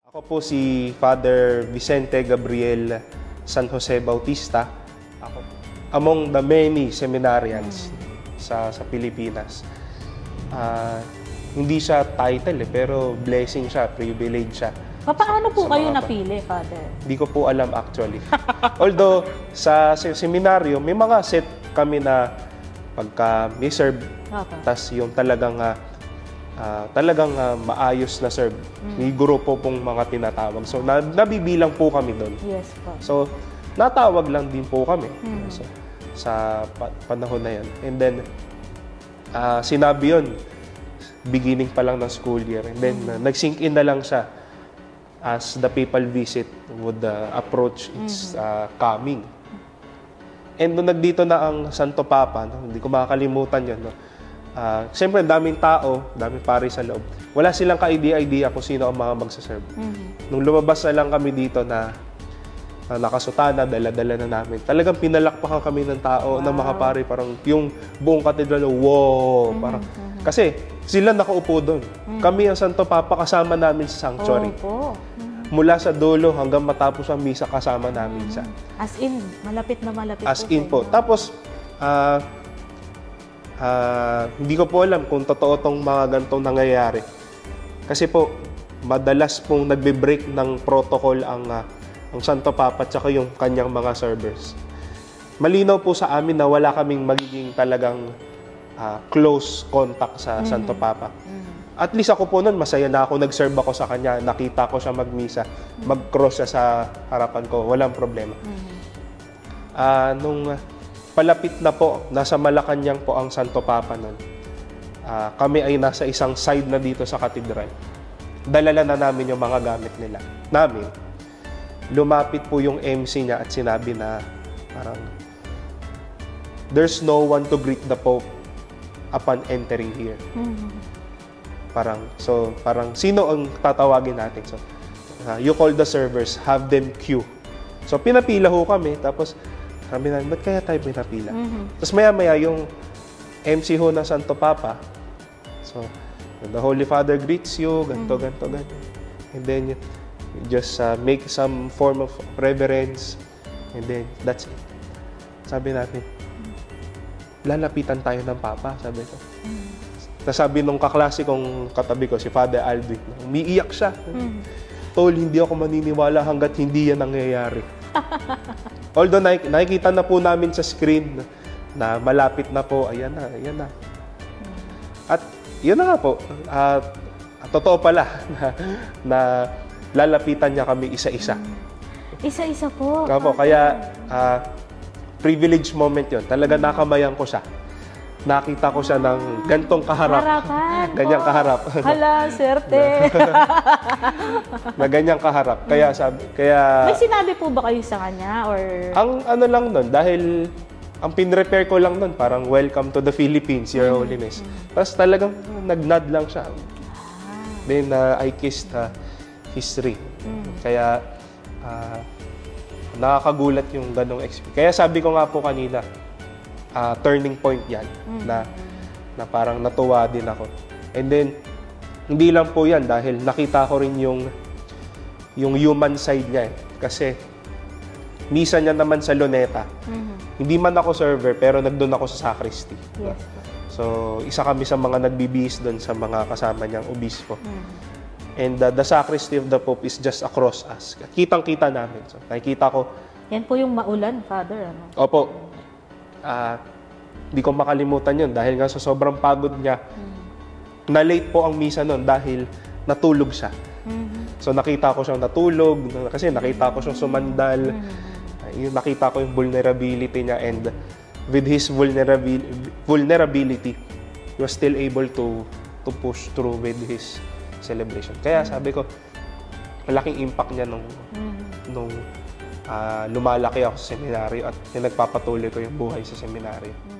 Ako po si Father Vicente Gabriel San Jose Bautista. Ako, among the many seminarians sa Pilipinas. Hindi siya title pero blessing siya, privilege siya. Paano po kayo napili, Father? Hindi ko po alam actually. Although sa seminaryo, may mga set kami na pagka may serve, tas yung talagang maayos na serve. May grupo pong mga tinatawag. So, nabibilang po kami doon. Yes po. So, natawag lang din po kami so, sa panahon na yun. And then, sinabi yun, beginning pa lang ng school year. And then, nag-sink in na lang siya as the papal visit would approach its coming. And nung nagdito na ang Santo Papa, hindi ko makakalimutan yun, siyempre, daming tao, daming pari sa loob. Wala silang ka-idea kung sino ang mga magsaserve. Nung lumabas na lang kami dito na nakasutana, dala-dala na namin. Talagang pinalakpakan kami ng tao, ng mga pari. Parang yung buong katedral, wow! Parang, kasi sila nakaupo doon. Kami ang Santo Papa kasama namin sa sanctuary. Mula sa dulo hanggang matapos ang misa kasama namin siya. As in, malapit na malapit As in po. Tapos, hindi ko po alam kung totoo tong mga ganitong nangyayari. Kasi po, madalas pong nagbe-break ng protocol ang Santo Papa at saka yung kanyang mga servers. Malinaw po sa amin na wala kaming magiging talagang close contact sa Santo Papa. At least ako po noon, masaya na ako, nag-serve ako sa kanya, nakita ko siya magmisa, mag-cross siya sa harapan ko, walang problema. Nung palapit na po, nasa Malacanang po ang Santo Papa nun. Kami ay nasa isang side na dito sa katedral. Dalala na namin yung mga gamit nila. Lumapit po yung MC niya at sinabi na parang, "There's no one to greet the Pope upon entering here." Parang sino ang tatawagin natin? So, you call the servers, have them queue. So, pinapila ho kami, tapos sabi namin, ba't kaya tayo pinapila? Tapos maya-maya yung MC ho ng Santo Papa. So, the Holy Father greets you, ganito. And then, you just make some form of reverence. And then, that's it. Sabi natin, lalapitan tayo ng Papa, sabi ko. Tapos sabi nung kaklase kong katabi ko, si Father Aldrin, umiiyak siya. Tol, hindi ako maniniwala hanggat hindi yan nangyayari. Although nakikita na po namin sa screen na malapit na po, ayan na. At yun na nga po, totoo pala na lalapitan niya kami isa-isa. Isa-isa po. Kaya privilege moment yun. Talaga nakamayan ko siya. Nakita ko siya ng gantong kaharap. Ganyang kaharap. Hala, swerte. Na ganyang kaharap. Kaya may sinabi po ba kayo sa kanya? Or ang ano lang nun, dahil ang pinrepare ko lang nun, parang welcome to the Philippines, Your Holiness. Tapos talagang nag-nod lang siya. Then I kissed his ring. Kaya nakakagulat yung ganong experience. Kaya sabi ko nga po kanina, turning point yan na parang natuwa din ako. And then, hindi lang po yan dahil nakita ko rin yung human side niya. Kasi, misa niya naman sa Luneta. Hindi man ako server, pero nagdoon ako sa sacristy. Yes. So, isa kami sa mga nagbibihis doon sa mga kasama niyang obispo. And the sacristy of the Pope is just across us. Kitang-kita namin. So, nakikita ko. Yan po yung maulan, Father. Ano? Opo. Hindi ko makalimutan yun dahil nga sa sobrang pagod niya, na-late po ang misa nun dahil natulog siya. So nakita ko siyang natulog kasi nakita ko siyang sumandal. Nakita ko yung vulnerability niya, and with his vulnerability, he was still able to push through with his celebration. Kaya sabi ko, malaking impact niya nung lumalaki ako sa seminaryo at nagpapatuloy ko yung buhay sa seminaryo.